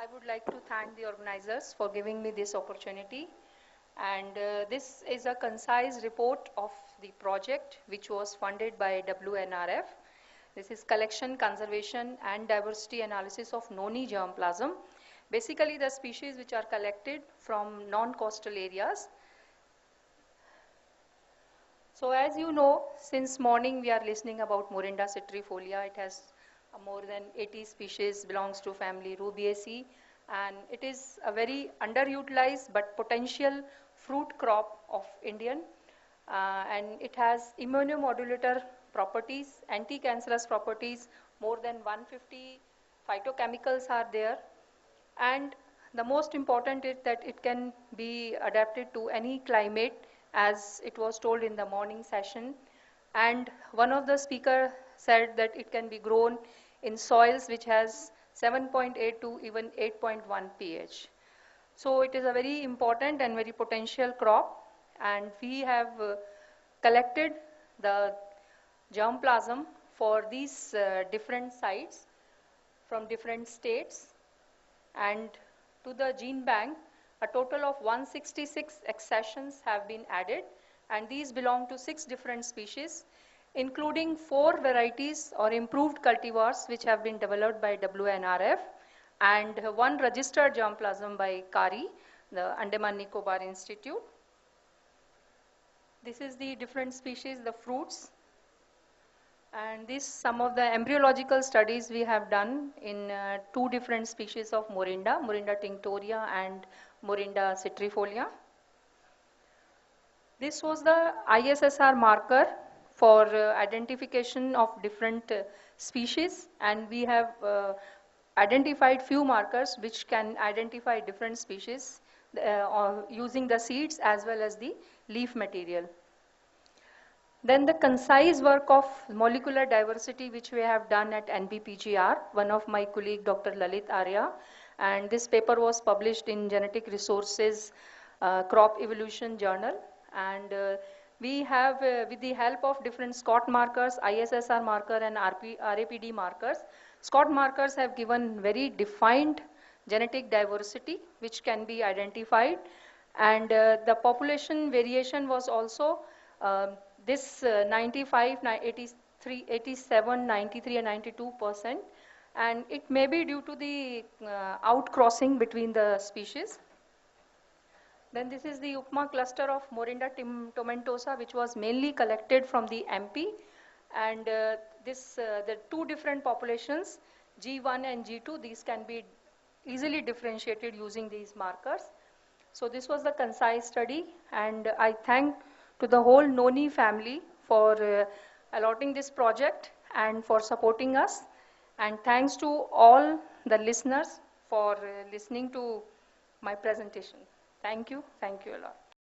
I would like to thank the organizers for giving me this opportunity. And this is a concise report of the project which was funded by WNRF. This is collection, conservation and diversity analysis of Noni germplasm. Basically the species which are collected from non-coastal areas. So as you know, since morning we are listening about Morinda citrifolia. It has more than 80 species, belongs to family Rubiaceae, and it is a very underutilized but potential fruit crop of Indian. And it has immunomodulator properties, anti-cancerous properties, more than 150 phytochemicals are there. And the most important is that it can be adapted to any climate, as it was told in the morning session. And one of the speaker said that it can be grown in soils which has 7.8 to even 8.1 pH. So it is a very important and very potential crop, and we have collected the germplasm for these different sites from different states, and to the gene bank a total of 166 accessions have been added, and these belong to 6 different species, including 4 varieties or improved cultivars which have been developed by WNRF, and 1 registered germplasm by CARI, the Andaman Nicobar Institute. This is the different species, the fruits. And this some of the embryological studies we have done in 2 different species of Morinda, Morinda tinctoria and Morinda citrifolia. This was the ISSR marker for identification of different species, and we have identified few markers which can identify different species using the seeds as well as the leaf material. Then the concise work of molecular diversity which we have done at NBPGR, one of my colleague Dr. Lalit Arya, and this paper was published in Genetic Resources Crop Evolution Journal, and we have with the help of different SCOT markers, ISSR marker and RAPD markers, SCOT markers have given very defined genetic diversity which can be identified, and the population variation was also this 95, 83, 87, 93 and 92%, and it may be due to the outcrossing between the species. Then this is the Upma cluster of Morinda tomentosa, which was mainly collected from the MP, and the 2 different populations, G1 and G2, these can be easily differentiated using these markers. So this was the concise study, and I thank to the whole Noni family for allotting this project and for supporting us, and thanks to all the listeners for listening to my presentation. Thank you a lot.